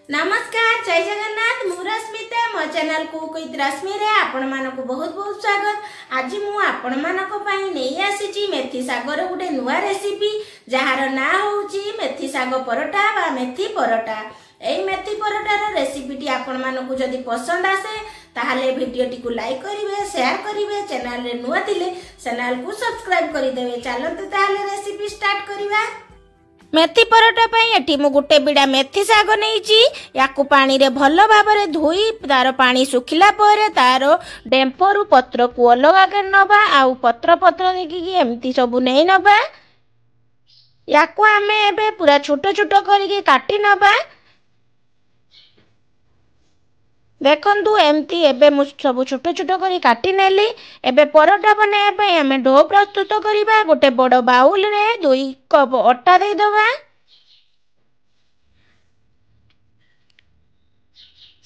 नमस्कार जय जगन्नाथ मु रश्मिता मो चैनल कुक विथ रश्मि रे आपण मानक बहुत बहुत स्वागत। आज मु आपण मानक पई नहीं आसी मेथी सागर गोटे नुआ रेसिपी जार ना होउची मेथी साग परोटा बा मेथी परोटा। एई मेथी परोटार रेसिपीटी आपण मानक जदि पसंद आसे ताहले भिडियोटी को लाइक करिवे शेयर करिवे चैनल रे नुआ थिले चैनल को सब्सक्राइब करि देबे। चलंतु ताहले रेसिपी स्टार्ट करिवा। मेथी परोटा पई एठी मु गुटे बिडा मेथी साग नेइची याकु पानी रे भलो भाबरे धोई तार पानी सुखिला परे तार डेंपरु पत्र को अलगा कर नबा आउ पत्र पत्र देखि एमती सब नै नबा। याकु हमें एबे पूरा छोटो छोटो करिके काटी नबा। देखंतु एमती एबे मु सब छोटो छोटो करी काटी नेली। एबे परोटा बनाया पई हमें डो प्रस्तुत करिबा। गोटे बड़ बाउल रे 2 कप आटा दे दबा।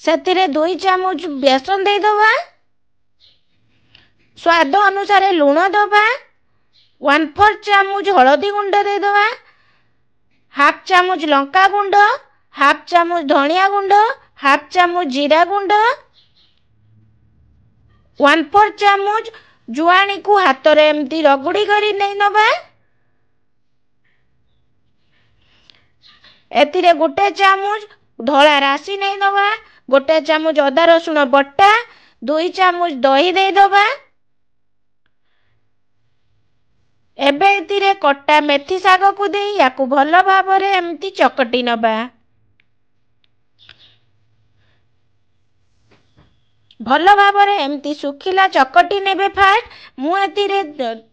सेतिरे 2 चामच बेसन दे दबा। स्वाद अनुसार लूण दबा। 1/4 चामच हळदी गुंड दे दबा। हाफ चामच लंका गुंड, हाफ चामच धनिया गुंड, हाफ चामच जीरा गुंड, 1/4 चामच जुआनी को हाथ रे एमती रगुड़ी करी नै नबा। एतिरे गोटे चामच धला राशि नै नबा। गोटे चामच अदा रसुण बट्टा, 2 चामच दही दे दबा। एबे एतिरे कट्टा मेथी साग को दे याकू भलो भाबरे एमती चकटी नबा। भलो भाबरे एमती सुखिला चकटी नेबे। फास्ट मु एतिरे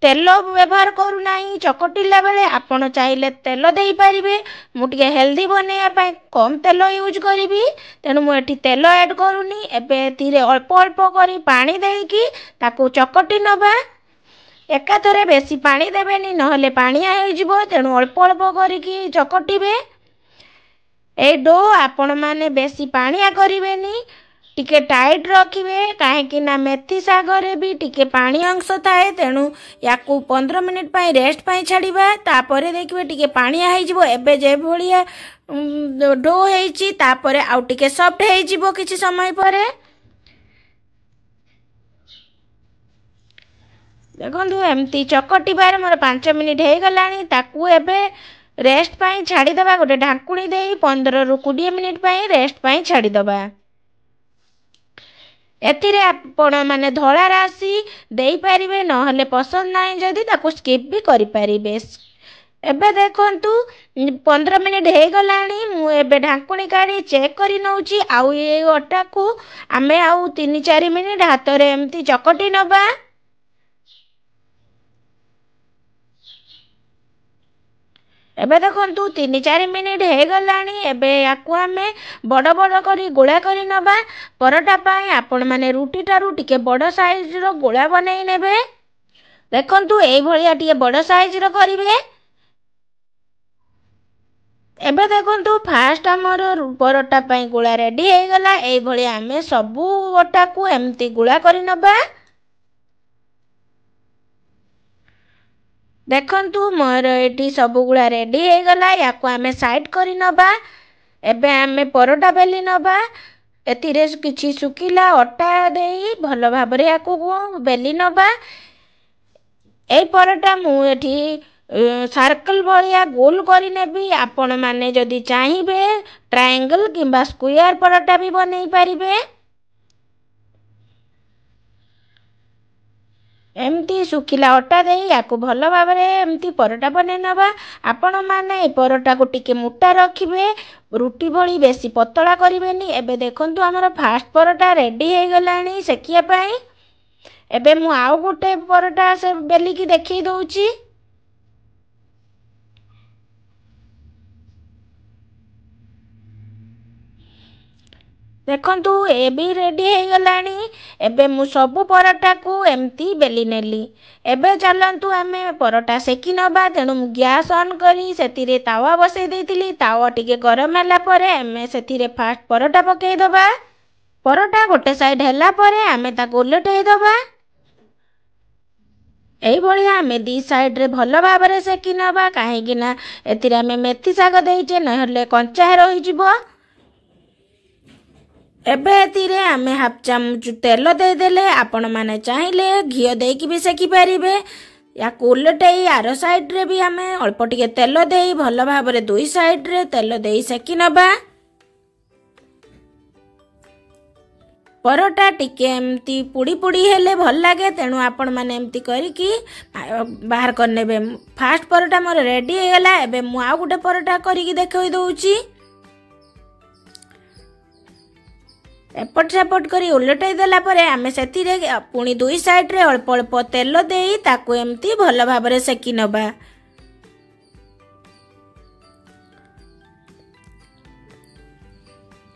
तेल व्यवहार करू नाही। चकटिला बेले आपण चाहिले तेल देई परिबे। मु टिके हेल्दी बनेया पई कम तेल यूज करिवि तेनु मु एठी तेल ऐड करूनी। एबे एतिरे अल्प अल्प करी पानी देकी ताकू चकटी नबा। एका थरे बेसी पानी देबेनी नहले पानिया होई जिवो तेनु अल्प अल्प करिकी चकटिबे। ए डो आपण माने बेसी पानिया करिवेनी टिके टाइट रखिबे काहेकि ना मेथी सागरे भी टिके पानी अंश थाए तेनु याकू 15 मिनिट पई रेस्ट पई छाड़ीबा। तापरे देखिबे टिके पानिया होई जिवो। एबे जे भलिया डो हेइची तापरे आउ टिके सॉफ्ट हेइ जिवो किछि समय परे। देखंतु एमती चकटी बार मोर 5 मिनिट हे गलानी। ताकू एबे रेस्ट पई छाड़ी दबा। गोटे ढाकुणी देई 15 रु 20 मिनिट पई रेस्ट पई छाड़ी दबा। एथिरे आपण माने धला राशि देई परिबे नहले पसंद नाही जदी ताकू स्किप भी करि परिबे। एबे देखंतु 15 मिनिट हे गलानी। मु एबे ढाकुणी काढी चेक करि नउची आउ ए आटा को आमे आउ 3-4 मिनिट हाथ रे एमती चकटी नबा। एबे देखंतु 3-4 मिनिट हे गलानी। एबे याकू हमें बड़ बड़ करी गोला करी नबा। परोटा पाई आपण माने रुटी टारू टिके बड़ साइज रो गोला बनै नेबे। देखंतु एई भलिया टिके बड़ साइज रो करिवे। एबे देखंतु फास्ट हमर परोटा पाई गोला रेडी हे गला। एई भलिया हमें सबु आटा को एमती गोला करी नबा। देखंतु मोर एटी सबु गुला रेडी हे गला। याकू हमें साइड करी नबा। एबे हमें परोटा बेली नबा। एतिरे किछि सुकिला आटा देई भलो भाबरे याकू बेली नबा। एई परोटा मु एठी सर्कल भलिया गोल करी नेबी। आपण माने जदी चाहिबे ट्रायंगल किंबा स्क्वायर परोटा भी बनै परिबे। एमती सुखिला आटा दे याकू भलो भाबरे एमती परोटा बनै नबा। आपण माने ए परोटा को टिके मोटा रखिबे रुटी भली बेसी पतला करिवेनी। एबे देखंतु हमर फास्ट परोटा रेडी हे गलानी सेकिया पई। एबे मु आउ गोटे परोटा से बेली की देखि दउची। देखंतु ए भी रेडी हे गलानी। एबे मु सबु परोटा को एमती बेली नेली। एबे चलंतु हमें परोटा सेकी नबा। तेनु गैस ऑन करी सेतिरे तावा बसै देतिली। तावा टिके गरम होला परे हमें सेतिरे फास्ट परोटा पकै दबा। परोटा गोटे साइड होला परे हमें ताको उलटै दबा। एई भलिया हमें दी साइड रे भलो भाबरे सेकी नबा काहेकि ना एतिरे हमें मेथी साग देइचे नहले कंचा रहि जिवो। एबे एतिरे आमे हाफ चामच तेल देदेले आपण माने चाहिए घी देकी भी सेकी पारिबे। या उलटई आर साइड रे भी आमे अल्प टिके तेल देई भल भाव रे दुई साइड रे तेल देई सेकी नबा। परोटा टिके एमती पुड़ी पुड़ी हेले भल लागे तेणु आपण माने एमती करिकी बाहर कर नेबे। फास्ट परोटा मोर रेडी हो गला। एबे मु आ गुटे परोटा करिकी देखै दउची। एपट सेपट करी उलटाई देला परे आमे सेतिरे पुणी दुई साइड रे अल्प अल्प तेल देई ताकू एमती भल भाव रे सेकी नबा।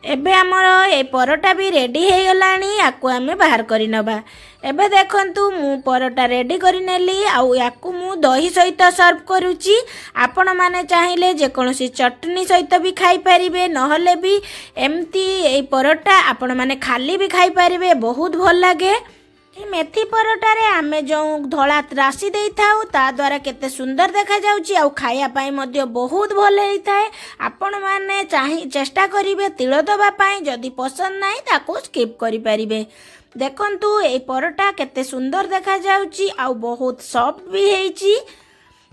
एबे हमर ए परोटा भी रेडी हो गलानी। याकू आमे बाहर करी नबा। एबे देखंतु मु परोटा रेडी करी नेली आउ याकू मु दही सहित सर्व करूची। आपण माने चाहिए जे कोनोसी चटनी सहित भी खाई परिबे नहले भी एमती ए परोटा आपण माने खाली भी खाई परिबे बहुत भल लागे। मेथी परोटा रे आमे जो धला राशि देई थाउ ता द्वारा केते सुंदर देखा जाउची आउ खाया पाई मध्य बहुत भल हेइथाय। आपण माने चाहि चेष्टा करिवे तिळ दबा पाई जदी पसंद नाही ताको स्किप करि परिबे। देखंतु ए परोटा केते सुंदर देखा जाउची आउ बहुत सॉफ्ट भी हेइची।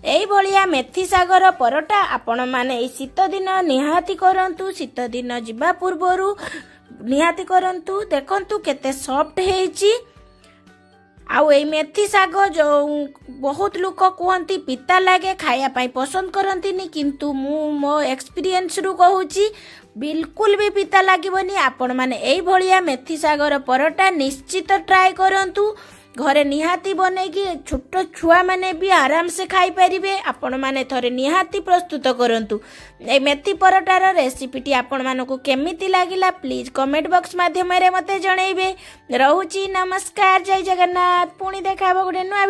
एई भलिया मेथी सागर परोटा आपण माने ए शीत दिन निहाती करंतु। शीत दिन जिबा पूर्वरु निहाती करंतु। देखंतु केते सॉफ्ट हेइची। आउ ए मेथी साग जो बहुत लोक कहती पिता लगे खाया पाई पसंद करंतिनी किंतु मु मो एक्सपीरियंस रु कहूची बिल्कुल भी पिता लागबनी। आपण माने एई भलिया मेथी सागर परोटा निश्चित ट्राई करंतु। घरे निहाती बनेगी छोट छुआ माने भी आराम से खाई परिबे। आपण माने थरे निहाती प्रस्तुत करंतु। ए मेथी परोटार रेसिपीटी आपण मानकु केमिति लागिला प्लीज कमेंट बॉक्स माध्यम रे मते जणैबे। रहूची नमस्कार जय जगन्नाथ। पुणी देखाबो गुटे नुआ